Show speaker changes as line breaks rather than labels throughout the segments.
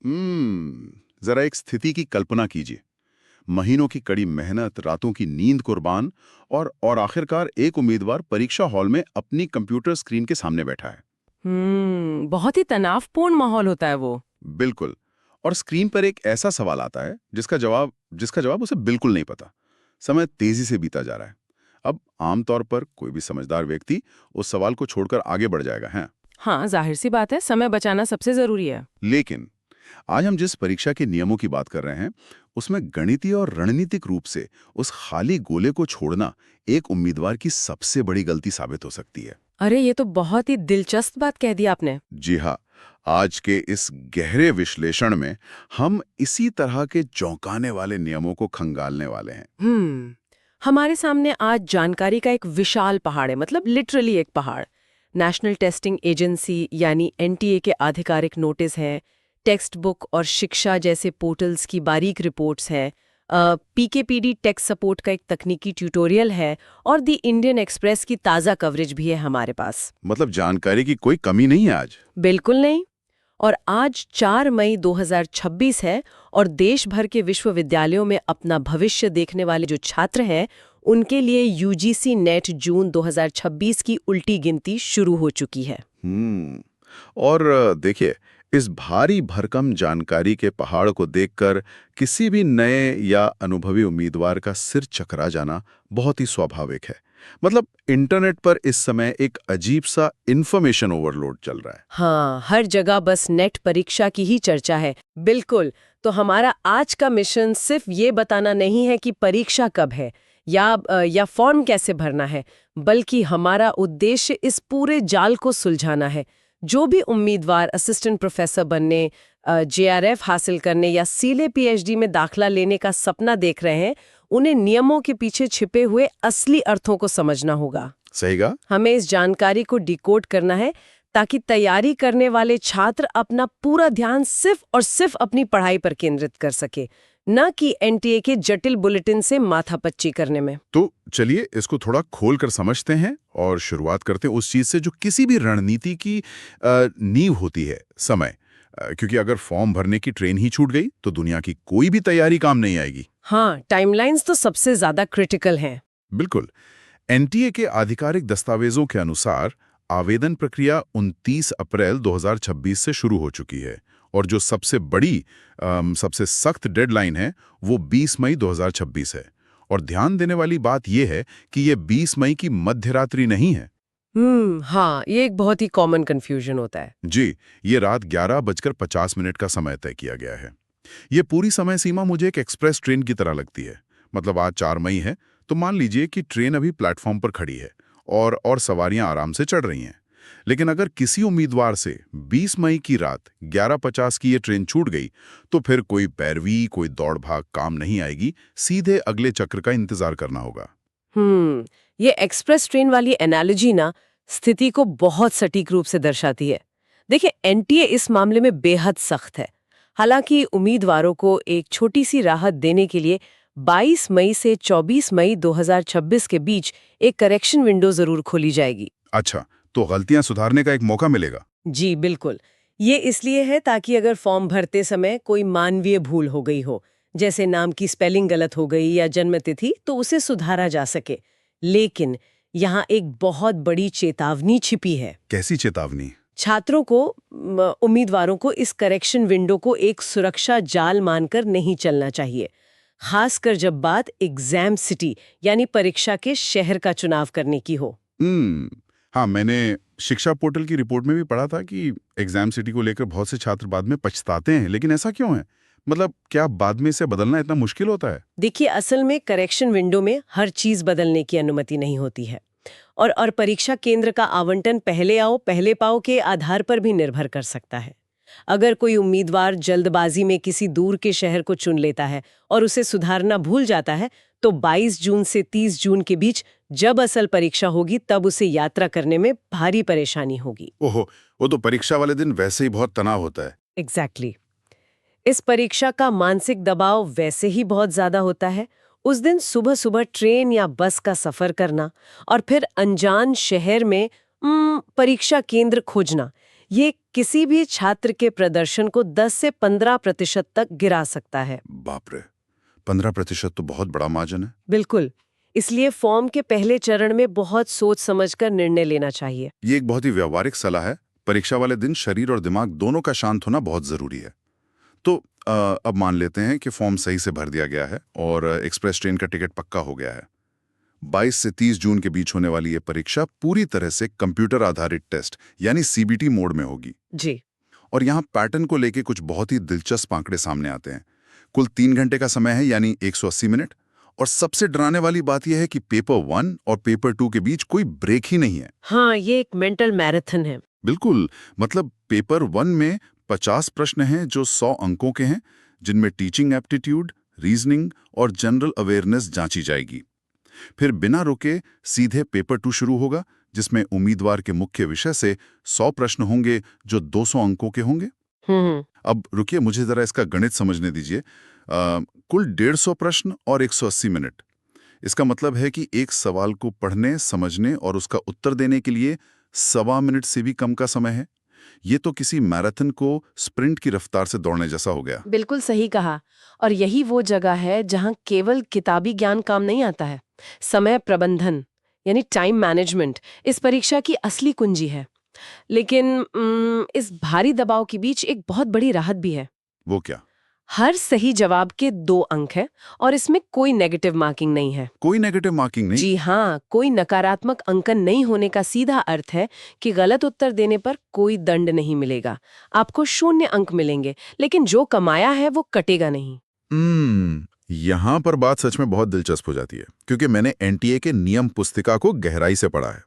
जरा एक स्थिति की कल्पना कीजिए। महीनों की कड़ी मेहनत, रातों की नींद कुर्बान, और आखिरकार एक उम्मीदवार परीक्षा हॉल में अपनी कंप्यूटर स्क्रीन के सामने बैठा है।
बहुत ही तनावपूर्ण माहौल होता है वो।
बिल्कुल। और स्क्रीन पर एक ऐसा सवाल आता है जिसका जवाब उसे बिल्कुल नहीं पता। समय तेजी से बीता जा रहा है। अब आमतौर पर कोई भी समझदार व्यक्ति उस सवाल को छोड़कर आगे बढ़ जाएगा है।
हाँ, जाहिर सी बात है, समय बचाना सबसे जरूरी है।
लेकिन आज हम जिस परीक्षा के नियमों की बात कर रहे हैं, उसमें गणितीय और रणनीतिक रूप से उस खाली गोले को छोड़ना एक उम्मीदवार की सबसे बड़ी गलती साबित हो सकती है।
अरे, ये तो बहुत ही दिलचस्प बात कह दी आपने।
जी हाँ, आज के इस गहरे विश्लेषण में हम इसी तरह के चौंकाने वाले नियमों को खंगालने वाले हैं।
हमारे सामने आज जानकारी का एक विशाल पहाड़ है, मतलब लिटरली एक पहाड़। नेशनल टेस्टिंग एजेंसी यानी एनटीए के आधिकारिक नोटिस हैं, टेक्स्ट बुक और शिक्षा जैसे पोर्टल्स की बारीक रिपोर्ट्स हैं, पीकेपीडी टेक सपोर्ट का एक तकनीकी ट्यूटोरियल है और द इंडियन एक्सप्रेस की ताज़ा कवरेज भी है हमारे पास।
मतलब जानकारी की कोई कमी नहीं है आज।
बिल्कुल नहीं। और आज 4 मई 2026 है और देश भर के विश्वविद्यालयों में अपना भविष्य देखने वाले जो छात्र हैं, उनके लिए यूजीसी नेट जून 2026 की उल्टी गिनती शुरू हो चुकी है।
और देखिए, इस भारी भरकम जानकारी के पहाड़ को देखकर किसी भी नए या अनुभवी उम्मीदवार का सिर चकरा जाना बहुत ही स्वाभाविक है। मतलब इंटरनेट पर इस समय एक अजीब सा इंफॉर्मेशन ओवरलोड चल रहा है।
हाँ, हर जगह बस नेट परीक्षा की ही चर्चा है। बिल्कुल। तो हमारा आज का मिशन सिर्फ ये बताना नहीं है कि परीक्षा कब है या फॉर्म कैसे भरना है, बल्कि हमारा उद्देश्य इस पूरे जाल को सुलझाना है। जो भी उम्मीदवार असिस्टेंट प्रोफेसर बनने, जेआरएफ हासिल करने या सीले पीएचडी में दाखला लेने का सपना देख रहे हैं, उन्हें नियमों के पीछे छिपे हुए असली अर्थों को समझना होगा।
सही कहा।
हमें इस जानकारी को डिकोड करना है ताकि तैयारी करने वाले छात्र अपना पूरा ध्यान सिर्फ और सिर्फ अपनी पढ़ाई पर केंद्रित कर सके, न कि एनटीए के जटिल बुलेटिन से माथापच्ची करने में।
तो चलिए इसको थोड़ा खोल कर समझते हैं और शुरुआत करते हैं उस चीज से जो किसी भी रणनीति की नींव होती है, समय। क्योंकि अगर फॉर्म भरने की ट्रेन ही छूट गई तो दुनिया की कोई भी तैयारी काम नहीं आएगी।
हाँ, टाइमलाइंस तो सबसे ज्यादा क्रिटिकल हैं।
बिल्कुल। एनटीए के आधिकारिक दस्तावेजों के अनुसार आवेदन प्रक्रिया 29 अप्रैल 2026 से शुरू हो चुकी है और जो सबसे बड़ी सबसे सख्त डेडलाइन है वो 20 मई 2026 है। और ध्यान देने वाली बात यह है कि ये 20 मई की मध्यरात्रि नहीं है।
हाँ, ये एक बहुत ही कॉमन कंफ्यूजन होता है।
जी, ये रात 11:50 का समय तय किया गया है। ये पूरी समय सीमा मुझे एक एक्सप्रेस ट्रेन की तरह लगती है। मतलब आज 4 मई है तो मान लीजिए कि ट्रेन अभी प्लेटफॉर्म पर खड़ी है और सवारियां आराम से चढ़ रही हैं। लेकिन अगर किसी उम्मीदवार से 20 मई की रात 11:50 की ये ट्रेन छूट गई तो फिर कोई पैरवी, कोई दौड़ भाग काम नहीं आएगी, सीधे अगले चक्र का इंतजार करना होगा।
ये एक्सप्रेस ट्रेन वाली एनालॉजी ना स्थिति को बहुत सटीक रूप से दर्शाती है। देखिए, एनटीए इस मामले में बेहद सख्त है। हालांकि उम्मीदवारों को एक छोटी सी राहत देने के लिए 22 मई से 24 मई 2026 के बीच एक करेक्शन विंडो जरूर खोली जाएगी।
अच्छा, तो गलतियां सुधारने का एक मौका मिलेगा।
जी बिल्कुल। ये इसलिए है ताकि अगर फॉर्म भरते समय कोई मानवीय भूल हो गई हो, जैसे नाम की स्पेलिंग गलत हो गई या जन्मतिथि, तो उसे सुधारा जा सके। लेकिन यहाँ एक बहुत बड़ी चेतावनी छिपी है।
कैसी चेतावनी?
छात्रों को, उम्मीदवारों को इस करेक्शन विंडो को एक सुरक्षा जाल मानकर नहीं चलना चाहिए, खासकर जब बात एग्जाम सिटी यानी परीक्षा के शहर का चुनाव करने की हो।
हाँ, मैंने शिक्षा पोर्टल की रिपोर्ट में भी पढ़ा था कि एग्जाम सिटी को लेकर बहुत से छात्र बाद में पछताते हैं। लेकिन ऐसा क्यों है? मतलब क्या बाद में इसे बदलना इतना मुश्किल होता है?
देखिए, असल में करेक्शन विंडो में हर चीज बदलने की अनुमति नहीं होती है और परीक्षा केंद्र का आवंटन पहले आओ पहले पाओ के आधार पर भी निर्भर कर सकता है। अगर कोई उम्मीदवार जल्दबाजी में किसी दूर के शहर को चुन लेता है और उसे सुधारना भूल जाता है, तो 22 जून से 30 जून के बीच जब असल परीक्षा होगी तब उसे यात्रा करने में भारी परेशानी होगी।
ओहो, वो तो परीक्षा वाले दिन वैसे ही बहुत तनाव होता है।
एग्जैक्टली। इस परीक्षा का मानसिक दबाव वैसे ही बहुत ज्यादा होता है। उस दिन सुबह सुबह ट्रेन या बस का सफर करना और फिर अनजान शहर में परीक्षा केंद्र खोजना, ये किसी भी छात्र के प्रदर्शन को 10 से 15% तक गिरा सकता है।
बाप रे, 15% तो बहुत बड़ा मार्जिन है।
बिल्कुल। इसलिए फॉर्म के पहले चरण में बहुत सोच समझकर निर्णय लेना चाहिए।
ये एक बहुत ही व्यावहारिक सलाह है। परीक्षा वाले दिन शरीर और दिमाग दोनों का शांत होना बहुत जरूरी है। तो अब मान लेते हैं कि फॉर्म सही से भर दिया गया है और एक्सप्रेस ट्रेन का टिकट पक्का हो गया है। 22 से 30 जून के बीच होने वाली ये परीक्षा पूरी तरह से कंप्यूटर आधारित टेस्ट यानी सीबीटी मोड में होगी।
जी।
और यहाँ पैटर्न को लेके कुछ बहुत ही दिलचस्प आंकड़े सामने आते हैं। कुल 3 घंटे का समय है यानी 180 मिनट। और सबसे डराने वाली बात यह है कि पेपर 1 और पेपर 2 के बीच कोई ब्रेक ही नहीं है।
हाँ, ये एक मेंटल मैराथन है।
बिल्कुल, मतलब पेपर 1 में 50 प्रश्न हैं जो 100 अंकों के हैं, जिनमें टीचिंग एप्टीट्यूड, रीजनिंग और जनरल अवेयरनेस जांची जाएगी। फिर बिना रुके सीधे पेपर 2 शुरू होगा, जिसमें उम्मीदवार के मुख्य विषय से 100 प्रश्न होंगे जो 200 अंकों के होंगे। अब रुकिए, मुझे जरा इसका गणित समझने दीजिए। कुल 150 प्रश्न और 180 मिनट। इसका मतलब है कि एक सवाल को पढ़ने, समझने और उसका उत्तर देने के लिए 1.25 मिनट से भी कम का समय है। ये तो किसी मैराथन को स्प्रिंट की रफ्तार से दौड़ने जैसा हो गया।
बिल्कुल सही कहा। और यही वो जगह है जहां केवल किताबी ज्ञान काम नहीं आता है। समय प्रबंधन यानी टाइम मैनेजमेंट इस परीक्षा की असली कुंजी है। लेकिन इस भारी दबाव के बीच एक बहुत बड़ी राहत भी है।
वो क्या?
हर सही जवाब के 2 अंक है और इसमें कोई नेगेटिव मार्किंग नहीं है।
कोई नेगेटिव मार्किंग नहीं?
जी हाँ, कोई नकारात्मक अंकन नहीं होने का सीधा अर्थ है कि गलत उत्तर देने पर कोई दंड नहीं मिलेगा। आपको 0 अंक मिलेंगे, लेकिन जो कमाया है वो कटेगा नहीं।
यहाँ पर बात सच में बहुत दिलचस्प हो जाती है, क्योंकि मैंने एनटीए के नियम पुस्तिका को गहराई से पढ़ा है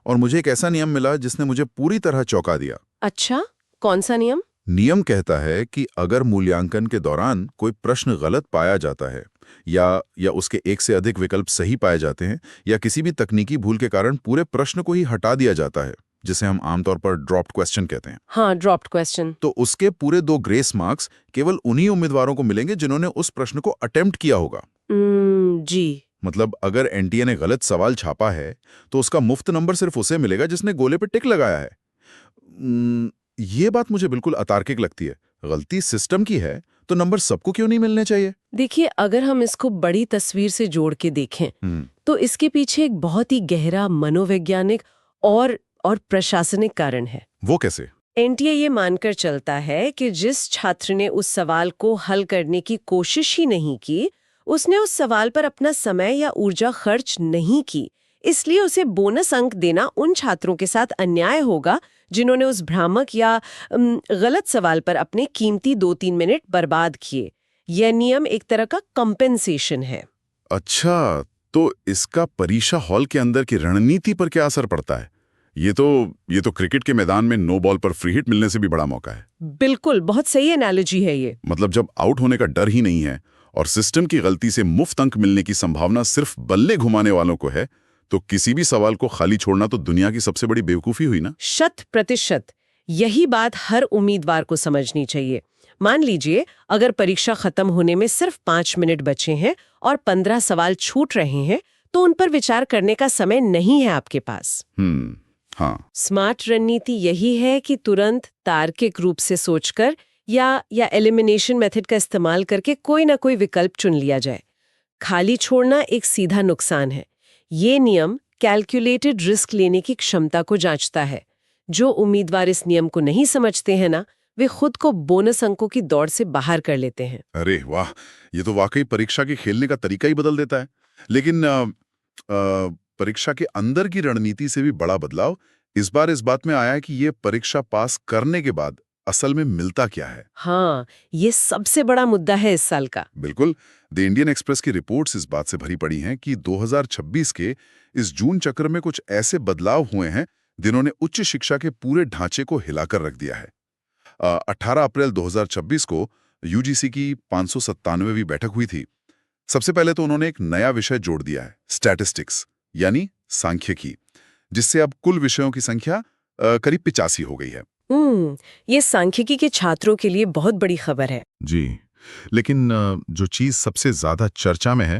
और मुझे एक ऐसा नियम मिला जिसने मुझे पूरी तरह चौंका दिया।
अच्छा, कौन सा नियम?
नियम कहता है कि अगर मूल्यांकन के दौरान कोई प्रश्न गलत पाया जाता है या उसके एक से अधिक विकल्प सही पाए जाते हैं या किसी भी तकनीकी भूल के कारण पूरे प्रश्न को ही हटा दिया जाता है, जिसे हम आमतौर पर ड्रॉप्ड क्वेश्चन कहते हैं।
हाँ, ड्रॉप्ड क्वेश्चन।
तो उसके पूरे 2 ग्रेस मार्क्स केवल उन्हीं उम्मीदवारों को मिलेंगे जिन्होंने उस प्रश्न को अटेम्प्ट किया होगा।
जी।
मतलब अगर एनटीए ने गलत सवाल छापा है तो उसका मुफ्त नंबर सिर्फ उसे मिलेगा जिसने गोले पे टिक लगाया है। ये बात मुझे बिल्कुल अतार्किक लगती है। गलती सिस्टम की है तो नंबर सबको क्यों नहीं मिलने चाहिए?
देखिए, अगर हम इसको बड़ी तस्वीर से जोड़ के देखें तो इसके पीछे एक बहुत ही गहरा मनोवैज्ञानिक और प्रशासनिक कारण है।
वो कैसे?
एनटीए ये मानकर चलता है कि जिस छात्र ने उस सवाल को हल करने की कोशिश ही नहीं की, उसने उस सवाल पर अपना समय या ऊर्जा खर्च नहीं की, इसलिए उसे बोनस अंक देना उन छात्रों के साथ अन्याय होगा जिन्होंने उस भ्रामक या गलत सवाल पर अपने कीमती 2-3 मिनट बर्बाद किए। यह नियम एक तरह का कंपेंसेशन है।
अच्छा, तो इसका परीक्षा हॉल के अंदर की रणनीति पर क्या असर पड़ता है? ये तो क्रिकेट के मैदान में नो बॉल पर फ्री हिट मिलने से भी बड़ा मौका है।
बिल्कुल, बहुत सही एनालॉजी है ये।
मतलब जब आउट होने का डर ही नहीं है और सिस्टम की गलती से मुफ्त अंक मिलने की संभावना सिर्फ बल्ले घुमाने वालों को है, तो किसी भी सवाल को खाली छोड़ना तो दुनिया की सबसे बड़ी बेवकूफी हुई ना।
100%। यही बात हर उम्मीदवार को समझनी चाहिए। मान लीजिए, अगर परीक्षा खत्म होने में सिर्फ 5 मिनट बचे हैं और 15 सवाल छूट रहे हैं, तो उन पर विचार करने का समय नहीं है आपके पास।
हाँ।
स्मार्ट रणनीति यही है कि तुरंत तार्किक रूप से सोचकर या एलिमिनेशन मेथड का इस्तेमाल करके कोई ना कोई विकल्प चुन लिया जाए। खाली छोड़ना एक सीधा नुकसान है। ये नियम कैलकुलेटेड रिस्क लेने की क्षमता को जांचता है। जो उम्मीदवार इस नियम को नहीं समझते हैं ना, वे खुद को बोनस अंकों की दौड़ से बाहर कर लेते हैं।
अरे वाह, ये तो वाकई परीक्षा के खेलने का तरीका ही बदल देता है। लेकिन परीक्षा के अंदर की रणनीति से भी बड़ा बदलाव इस बार इस बात में आया है कि ये परीक्षा पास करने के बाद असल में मिलता क्या है।
हाँ, ये सबसे बड़ा मुद्दा है इस साल का।
बिल्कुल। द इंडियन एक्सप्रेस की रिपोर्ट्स इस बात से भरी पड़ी हैं कि 2026 के इस जून चक्र में कुछ ऐसे बदलाव हुए हैं जिन्होंने उच्च शिक्षा के पूरे ढांचे को हिलाकर रख दिया है। 18 अप्रैल 2026 को यूजीसी की 597वीं बैठक हुई थी। सबसे पहले तो उन्होंने एक नया विषय जोड़ दिया है, स्टैटिस्टिक्स यानी सांख्यिकी, जिससे अब कुल विषयों की संख्या करीब 85 हो गई है।
ये सांख्यिकी के छात्रों के लिए बहुत बड़ी खबर है।
जी, लेकिन जो चीज सबसे ज्यादा चर्चा में है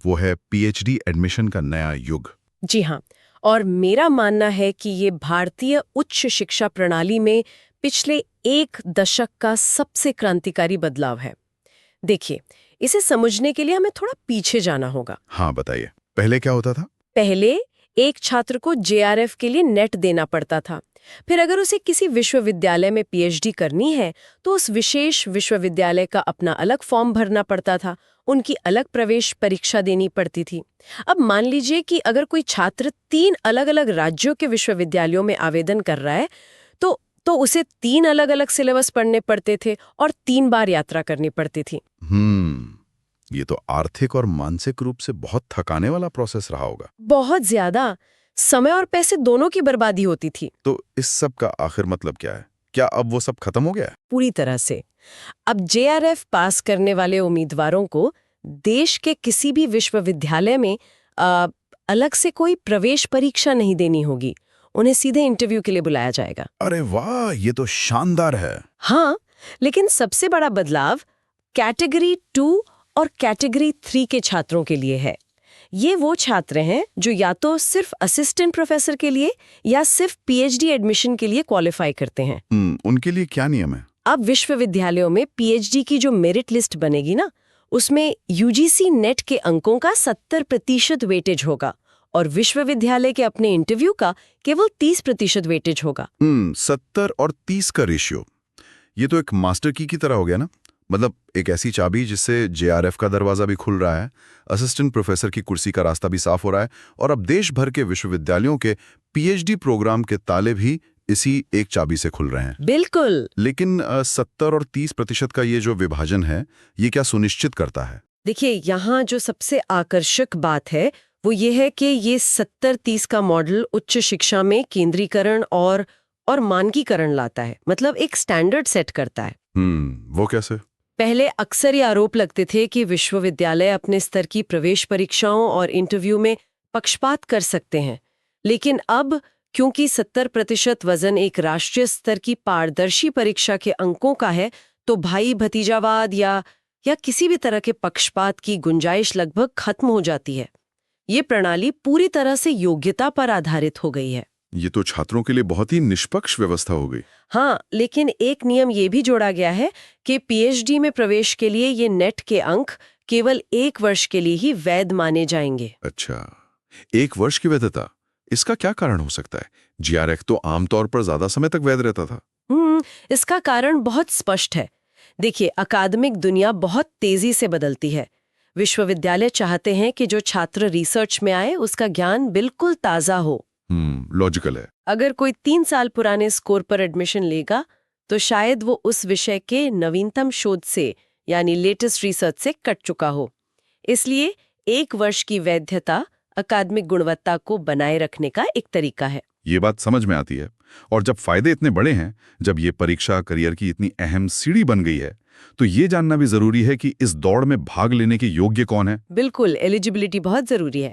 वो है पीएचडी एडमिशन का नया युग।
जी हाँ, और मेरा मानना है कि ये भारतीय उच्च शिक्षा प्रणाली में पिछले 1 दशक का सबसे क्रांतिकारी बदलाव है। देखिए, इसे समझने के लिए हमें थोड़ा पीछे जाना होगा।
हाँ, बताइए, पहले क्या होता था?
पहले एक छात्र को जेआरएफ के लिए नेट देना पड़ता था। फिर अगर उसे किसी विश्वविद्यालय में पीएचडी करनी है तो उस विशेष विश्वविद्यालय का अपना अलग फॉर्म भरना पड़ता था, उनकी अलग प्रवेश परीक्षा देनी पड़ती थी। अब मान लीजिए कि अगर कोई छात्र 3 अलग-अलग राज्यों के विश्वविद्यालयों में आवेदन कर रहा है तो उसे 3 अलग-अलग सिलेबस पढ़ने पड़ते थे और 3 बार यात्रा करनी पड़ती थी।
ये तो आर्थिक और मानसिक रूप से बहुत थकाने वाला प्रोसेस रहा होगा।
बहुत ज्यादा समय और पैसे दोनों की बर्बादी होती थी।
तो इस सब का आखिर मतलब क्या है? क्या अब वो सब खत्म हो गया है?
पूरी तरह से। अब जेआरएफ पास करने वाले उम्मीदवारों को देश के किसी भी विश्वविद्यालय में अलग से कोई प्रवेश परीक्षा नहीं देनी होगी। उन्हें सीधे इंटरव्यू के लिए बुलाया जाएगा।
अरे वाह, ये तो शानदार है।
हाँ, लेकिन सबसे बड़ा बदलाव कैटेगरी 2 और कैटेगरी 3 के छात्रों के लिए है। ये वो छात्र हैं जो या तो सिर्फ असिस्टेंट प्रोफेसर के लिए या सिर्फ पीएचडी एडमिशन के लिए क्वालिफाई करते हैं।
उनके लिए क्या नियम है?
अब विश्वविद्यालयों में पीएचडी की जो मेरिट लिस्ट बनेगी ना, उसमें यूजीसी नेट के अंकों का 70% वेटेज होगा और विश्वविद्यालय के अपने इंटरव्यू का केवल 30% वेटेज होगा।
70 और 30 का रेशियो, ये तो एक मास्टर की तरह हो गया ना। मतलब एक ऐसी चाबी जिससे जेआरएफ का दरवाजा भी खुल रहा है, असिस्टेंट प्रोफेसर की कुर्सी का रास्ता भी साफ हो रहा है और अब देश भर के विश्वविद्यालयों के पीएचडी प्रोग्राम के ताले भी इसी एक चाबी से खुल रहे हैं।
बिल्कुल।
लेकिन 70 और 30% का ये जो विभाजन है, ये क्या सुनिश्चित करता है?
देखिए, यहाँ जो सबसे आकर्षक बात है वो ये है कि ये 70-30 का मॉडल उच्च शिक्षा में केंद्रीकरण और मानकीकरण लाता है। मतलब एक स्टैंडर्ड सेट करता है।
वो कैसे?
पहले अक्सर ये आरोप लगते थे कि विश्वविद्यालय अपने स्तर की प्रवेश परीक्षाओं और इंटरव्यू में पक्षपात कर सकते हैं, लेकिन अब क्योंकि 70% वजन एक राष्ट्रीय स्तर की पारदर्शी परीक्षा के अंकों का है, तो भाई भतीजावाद या किसी भी तरह के पक्षपात की गुंजाइश लगभग खत्म हो जाती है। ये प्रणाली पूरी तरह से योग्यता पर आधारित हो गई है।
ये तो छात्रों के लिए बहुत ही निष्पक्ष व्यवस्था हो गई।
हाँ, लेकिन एक नियम ये भी जोड़ा गया है कि पीएचडी में प्रवेश के लिए ये नेट के अंक केवल 1 वर्ष के लिए ही वैध माने जाएंगे।
अच्छा, 1 वर्ष की वैधता, इसका क्या कारण हो सकता है? जीआरएफ तो आमतौर पर ज्यादा समय तक वैध रहता था।
इसका कारण बहुत स्पष्ट है। देखिए, अकादमिक दुनिया बहुत तेजी से बदलती है। विश्वविद्यालय चाहते हैं कि जो छात्र रिसर्च में आए उसका ज्ञान बिल्कुल ताजा हो।
लॉजिकल है।
अगर कोई 3 साल पुराने स्कोर पर एडमिशन लेगा तो शायद वो उस विषय के नवीनतम शोध से यानी लेटेस्ट रिसर्च से कट चुका हो। इसलिए 1 वर्ष की वैधता अकादमिक गुणवत्ता को बनाए रखने का एक तरीका है।
ये बात समझ में आती है। और जब फायदे इतने बड़े हैं, जब ये परीक्षा करियर की इतनी अहम सीढ़ी बन गई है, तो ये जानना भी जरूरी है कि इस दौड़ में भाग लेने के योग्य कौन है।
बिल्कुल, एलिजिबिलिटी बहुत जरूरी है।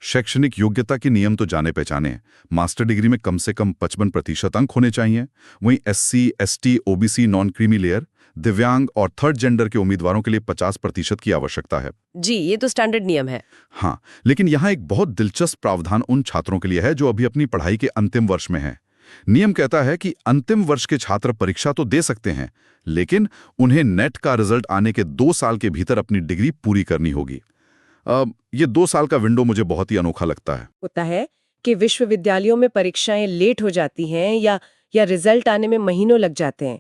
शैक्षणिक योग्यता के नियम तो जाने पहचाने हैं। मास्टर डिग्री में कम से कम 55% अंक होने चाहिए। वहीं SC, ST, OBC, non creamy layer, दिव्यांग और थर्ड जेंडर के उम्मीदवारों के लिए 50% की आवश्यकता है।
जी, ये तो स्टैंडर्ड नियम है।
हाँ, लेकिन यहाँ एक बहुत दिलचस्प प्रावधान उन छात्रों के लिए है जो अभी अपनी पढ़ाई के अंतिम वर्ष में हैं। नियम कहता है कि अंतिम वर्ष के छात्र परीक्षा तो दे सकते हैं, लेकिन उन्हें नेट का रिजल्ट आने के 2 साल के भीतर अपनी डिग्री पूरी करनी होगी। ये 2 साल का विंडो मुझे बहुत ही अनोखा लगता है।
होता है कि विश्वविद्यालयों में परीक्षाएं लेट हो जाती हैं या रिजल्ट आने में महीनों लग जाते हैं।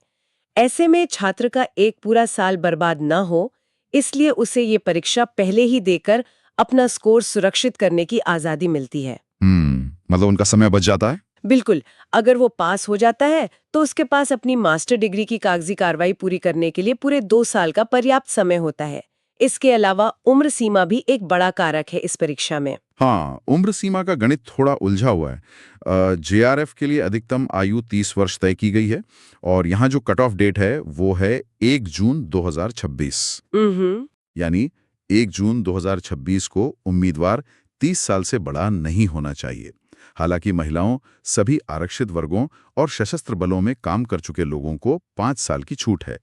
ऐसे में छात्र का एक पूरा साल बर्बाद ना हो, इसलिए उसे ये परीक्षा पहले ही देकर अपना स्कोर सुरक्षित करने की आजादी मिलती है।
मतलब उनका समय बच जाता है।
बिल्कुल, अगर वो पास हो जाता है तो उसके पास अपनी मास्टर डिग्री की कागजी कार्रवाई पूरी करने के लिए पूरे 2 साल का पर्याप्त समय होता है। इसके अलावा उम्र सीमा भी एक बड़ा कारक है इस परीक्षा में।
हाँ, उम्र सीमा का गणित थोड़ा उलझा हुआ है। जेआरएफ के लिए अधिकतम आयु 30 वर्ष तय की गई है और यहाँ जो कट ऑफ डेट है वो है 1 जून 2026। यानी 1 जून 2026 को उम्मीदवार 30 साल से बड़ा नहीं होना चाहिए। हालांकि महिलाओं, सभी आरक्षित वर्गों और सशस्त्र बलों में काम कर चुके लोगों को 5 साल की छूट है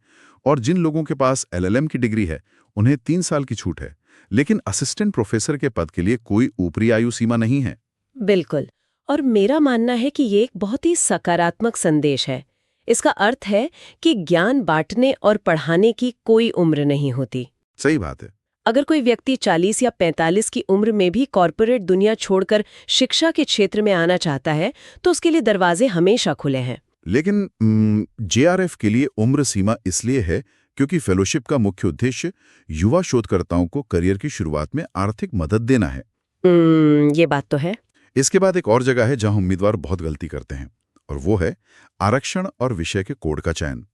और जिन लोगों के पास एलएलएम की डिग्री है उन्हें 3 साल की छूट है। लेकिन असिस्टेंट प्रोफेसर के पद के लिए कोई ऊपरी आयु सीमा नहीं है।
बिल्कुल। और मेरा मानना है कि ये एक बहुत ही सकारात्मक संदेश है। इसका अर्थ है कि ज्ञान बांटने और पढ़ाने की कोई उम्र नहीं होती।
सही बात है।
अगर कोई व्यक्ति 40 या 45 की उम्र में भी कॉरपोरेट दुनिया छोड़कर शिक्षा के क्षेत्र में आना चाहता है, तो उसके लिए दरवाजे हमेशा खुले हैं।
लेकिन जेआरएफ के लिए उम्र सीमा इसलिए है क्योंकि फेलोशिप का मुख्य उद्देश्य युवा शोधकर्ताओं को करियर की शुरुआत में आर्थिक मदद देना है।
ये बात तो है।
इसके बाद एक और जगह है जहां उम्मीदवार बहुत गलती करते हैं, और वो है आरक्षण और विषय के कोड का चयन।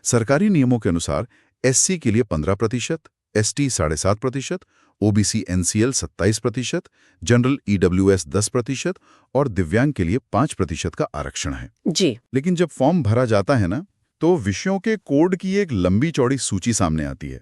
सरकारी नियमों के अनुसार एससी के लिए 15%, ST 7.5%, OBC NCL 27%, general EWS 10% और दिव्यांग के लिए 5% का आरक्षण है।
जी।
लेकिन जब फॉर्म भरा जाता है ना, तो विषयों के कोड की एक लंबी चौड़ी सूची सामने आती है।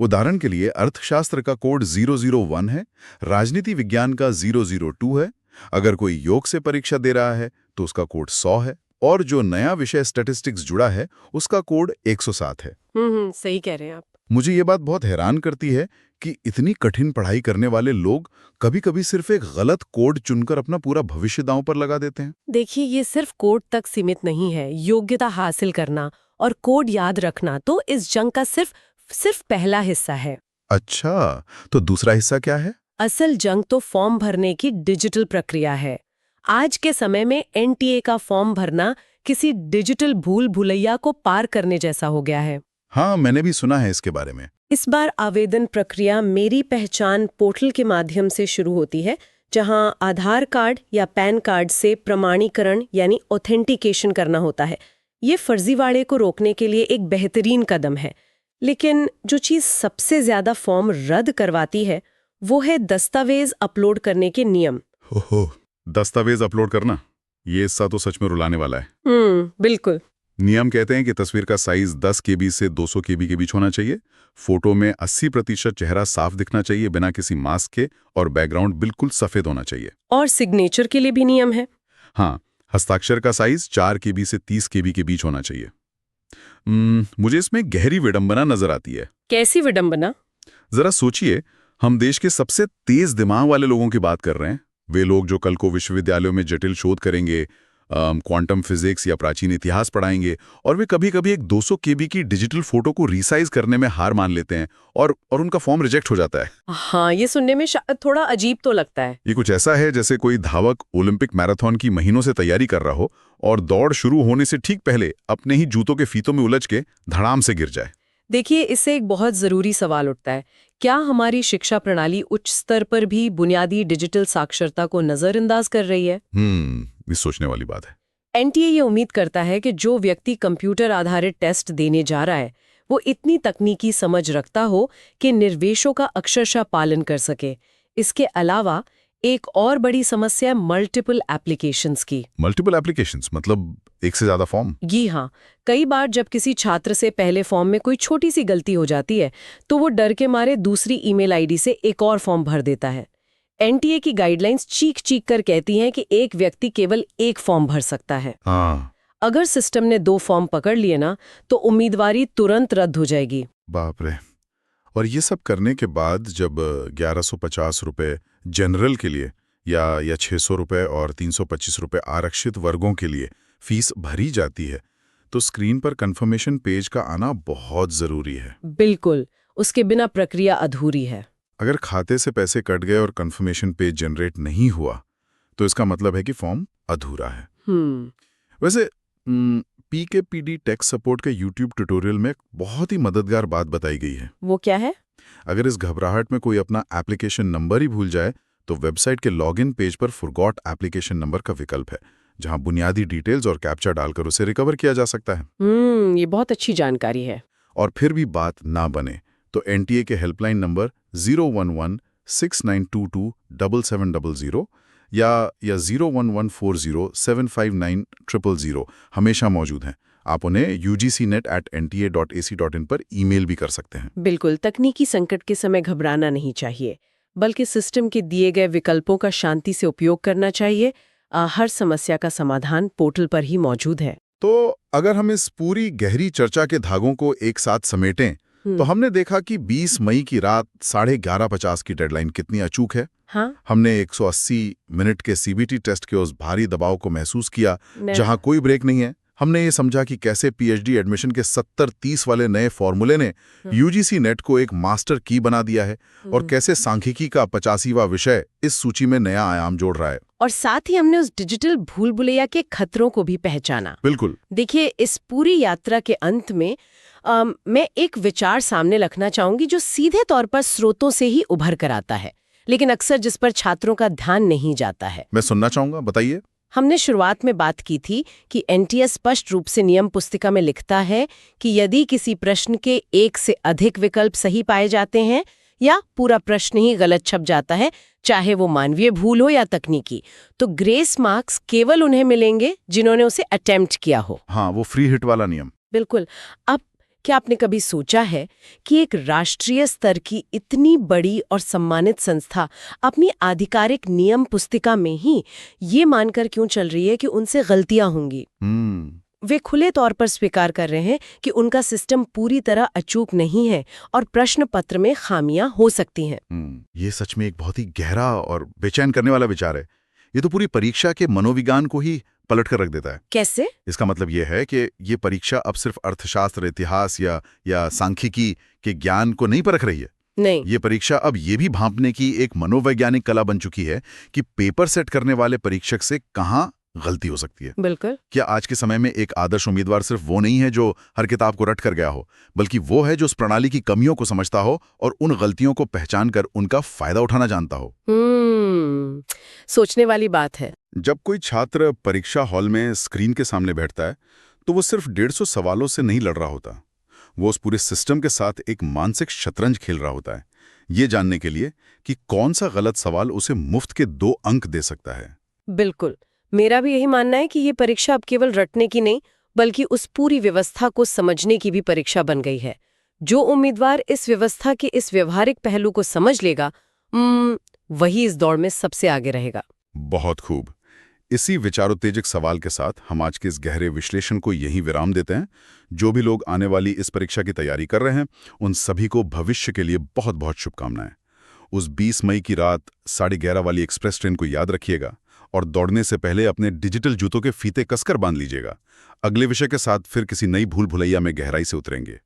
उदाहरण के लिए अर्थशास्त्र का कोड 001 है, राजनीति विज्ञान का 002 है, अगर कोई योग से परीक्षा दे रहा है तो उसका कोड 100 है, और जो नया विषय स्टैटिस्टिक्स जुड़ा है उसका कोड 107 है।
सही कह रहे हैं आप।
मुझे ये बात बहुत हैरान करती है कि इतनी कठिन पढ़ाई करने वाले लोग कभी-कभी सिर्फ एक गलत कोड चुनकर अपना पूरा भविष्य दांव पर लगा देते हैं।
देखिए, ये सिर्फ कोड तक सीमित नहीं है। योग्यता हासिल करना और कोड याद रखना तो इस जंग का सिर्फ पहला हिस्सा है।
अच्छा, तो दूसरा हिस्सा क्या है?
असल जंग तो फॉर्म भरने की डिजिटल प्रक्रिया है। आज के समय में एनटीए का फॉर्म भरना किसी डिजिटल भूल भुलैया को पार करने जैसा हो गया है।
हाँ, मैंने भी सुना है इसके बारे में।
इस बार आवेदन प्रक्रिया मेरी पहचान पोर्टल के माध्यम से शुरू होती है, जहां आधार कार्ड या पैन कार्ड से प्रमाणीकरण यानी ऑथेंटिकेशन करना होता है। ये फर्जीवाड़े को रोकने के लिए एक बेहतरीन कदम है। लेकिन जो चीज़ सबसे ज्यादा फॉर्म रद्द करवाती है वो है दस्तावेज अपलोड करने के नियम।
हो, दस्तावेज अपलोड करना, ये हिस्सा तो सच में रुलाने वाला है।
बिल्कुल।
नियम कहते हैं कि तस्वीर का साइज 10 केबी से 200 केबी के बीच होना चाहिए, फोटो में 80% चेहरा साफ दिखना चाहिए बिना किसी मास्क के, और बैकग्राउंड बिल्कुल सफेद होना चाहिए।
और सिग्नेचर के लिए भी नियम है।
हाँ, हस्ताक्षर का साइज 4 केबी से 30 केबी के बीच होना चाहिए। मुझे इसमें गहरी विडंबना नजर आती है।
कैसी विडंबना?
जरा सोचिए, हम देश के सबसे तेज दिमाग वाले लोगों की बात कर रहे हैं। वे लोग जो कल को विश्वविद्यालयों में जटिल शोध करेंगे, क्वांटम फिजिक्स या प्राचीन इतिहास पढ़ाएंगे, और वे कभी-कभी एक 200 केबी की डिजिटल फोटो को रीसाइज करने में हार मान लेते हैं और उनका फॉर्म रिजेक्ट हो जाता है।
हाँ, ये सुनने में थोड़ा अजीब तो लगता है।
ये कुछ ऐसा है जैसे कोई धावक ओलंपिक मैराथन की महीनों से तैयारी कर रहा हो और दौड़ शुरू होने से ठीक पहले अपने ही जूतों के फीतों में उलझ के धड़ाम से गिर जाए।
देखिए, इससे एक बहुत जरूरी सवाल उठता है। क्या हमारी शिक्षा प्रणाली उच्च स्तर पर भी बुनियादी डिजिटल साक्षरता को नजरअंदाज कर रही है?
ये सोचने वाली बात है।
एनटीए ये उम्मीद करता है कि जो व्यक्ति कंप्यूटर आधारित टेस्ट देने जा रहा है वो इतनी तकनीकी समझ रखता हो कि निर्देशों का अक्षरशः पालन कर सके। इसके अलावा एक और बड़ी समस्या है मल्टीपल एप्लीकेशंस की।
मल्टीपल एप्लीकेशंस मतलब एक से ज्यादा फॉर्म?
जी हाँ, कई बार जब किसी छात्र से पहले फॉर्म में कोई छोटी सी गलती हो जाती है तो वो डर के मारे दूसरी ईमेल आईडी से एक और फॉर्म भर देता है। एनटीए की गाइडलाइंस चीख कर कहती हैं कि एक व्यक्ति केवल एक फॉर्म भर सकता है।
हाँ।
अगर सिस्टम ने 2 फॉर्म पकड़ लिए ना तो उम्मीदवारी तुरंत रद्द हो जाएगी।
बाप रे। और ये सब करने के बाद जब 1150 रुपए जनरल के लिए या 600 रुपए और 325 रुपए आरक्षित वर्गों के लिए फीस भरी जाती है, तो स्क्रीन पर कंफर्मेशन पेज का आना बहुत जरूरी है।
बिल्कुल, उसके बिना प्रक्रिया अधूरी है।
अगर खाते से पैसे कट गए और कंफर्मेशन पेज जनरेट नहीं हुआ तो इसका मतलब है कि फॉर्म अधूरा है। वैसे पीकेपीडी टेक सपोर्ट के यूट्यूब ट्यूटोरियल में बहुत ही मददगार बात बताई गई है।
वो क्या है?
अगर इस घबराहट में कोई अपना एप्लीकेशन नंबर ही भूल जाए तो वेबसाइट के लॉगिन पेज पर फॉरगॉट एप्लीकेशन नंबर का विकल्प है, जहां बुनियादी डिटेल्स और कैप्चा डालकर उसे रिकवर किया जा सकता है।
ये बहुत अच्छी जानकारी है।
और फिर भी बात ना बने तो एनटीए के हेल्पलाइन नंबर 01169227700 या 01140759000 हमेशा मौजूद हैं। आप उन्हें ugcnet@nta.ac.in पर ईमेल भी कर सकते हैं।
बिल्कुल, तकनीकी संकट के समय घबराना नहीं चाहिए, बल्कि सिस्टम के दिए गए विकल्पों का शांति से उपयोग करना चाहिए। हर समस्या का समाधान पोर्टल पर ही मौजूद है।
तो अगर हम इस पूरी गहरी चर्चा के धागों को एक साथ समेटें तो हमने देखा कि 20 मई की रात 11:30 की डेडलाइन कितनी अचूक है।
हाँ,
हमने 180 मिनट के सीबीटी टेस्ट के उस भारी दबाव को महसूस किया,
मैं
जहां कोई ब्रेक नहीं है। हमने ये समझा कि कैसे पीएचडी एडमिशन के 70-30 वाले नए फॉर्मूले ने यूजीसी नेट को एक मास्टर की बना दिया है, और कैसे सांख्यिकी का 85वां विषय इस सूची में नया आयाम जोड़ रहा है।
और साथ ही हमने उस डिजिटल भूल भुलैया के खतरों को भी पहचाना।
बिल्कुल।
देखिए, इस पूरी यात्रा के अंत में मैं एक विचार सामने रखना चाहूंगी जो सीधे तौर पर स्रोतों से ही उभर कर आता है, लेकिन अक्सर जिस पर छात्रों का ध्यान नहीं जाता है।
मैं सुनना चाहूंगा, बताइए।
हमने शुरुआत में बात की थी कि एनटीए स्पष्ट रूप से नियम पुस्तिका में लिखता है कि यदि किसी प्रश्न के एक से अधिक विकल्प सही पाए जाते हैं या पूरा प्रश्न ही गलत छप जाता है, चाहे वो मानवीय भूल हो या तकनीकी, तो ग्रेस मार्क्स केवल उन्हें मिलेंगे जिन्होंने उसे अटेम्प्ट किया हो।
हाँ, वो फ्री हिट वाला नियम।
बिल्कुल। अब क्या आपने कभी सोचा है कि एक राष्ट्रीय स्तर की इतनी बड़ी और सम्मानित संस्था अपनी आधिकारिक नियम पुस्तिका में ही ये मानकर क्यों चल रही है कि उनसे गलतियां होंगी? वे खुले तौर पर स्वीकार कर रहे हैं कि उनका सिस्टम पूरी तरह अचूक नहीं है और प्रश्न पत्र में खामियां हो सकती हैं।
ये सच में एक बहुत ही गहरा और बेचैन करने वाला विचार है। ये तो पूरी परीक्षा के मनोविज्ञान को ही पलट कर रख देता है।
कैसे?
इसका मतलब ये है कि ये परीक्षा अब सिर्फ अर्थशास्त्र, इतिहास या सांख्यिकी के ज्ञान को नहीं परख रही है।
नहीं,
ये परीक्षा अब ये भी भांपने की एक मनोवैज्ञानिक कला बन चुकी है कि पेपर सेट करने वाले परीक्षक से कहाँ गलती हो सकती है।
बिल्कुल।
क्या आज के समय में एक आदर्श उम्मीदवार सिर्फ वो नहीं है जो हर किताब को रट कर गया हो, बल्कि वो है जो उस प्रणाली की कमियों को समझता हो और उन गलतियों को पहचान कर उनका फायदा उठाना जानता हो।
सोचने वाली बात है।
जब कोई छात्र परीक्षा हॉल में स्क्रीन के सामने बैठता है तो वो सिर्फ 150 सवालों से नहीं लड़ रहा होता। वो उस पूरे सिस्टम के साथ एक मानसिक शतरंज खेल रहा होता है, ये जानने के लिए कि कौन सा गलत सवाल उसे मुफ्त के 2 अंक दे सकता है।
बिल्कुल, मेरा भी यही मानना है कि ये परीक्षा अब केवल रटने की नहीं, बल्कि उस पूरी व्यवस्था को समझने की भी परीक्षा बन गई है। जो उम्मीदवार इस व्यवस्था के इस व्यवहारिक पहलू को समझ लेगा, वही इस दौड़ में सबसे आगे रहेगा।
बहुत खूब। इसी विचारोत्तेजक सवाल के साथ हम आज के इस गहरे विश्लेषण को यहीं विराम देते हैं। जो भी लोग आने वाली इस परीक्षा की तैयारी कर रहे हैं, उन सभी को भविष्य के लिए बहुत बहुत शुभकामनाएं। उस 20 मई की रात 11:30 वाली एक्सप्रेस ट्रेन को याद रखिएगा और दौड़ने से पहले अपने डिजिटल जूतों के फीते कसकर बांध लीजिएगा। अगले विषय के साथ फिर किसी नई भूल भुलैया में गहराई से उतरेंगे।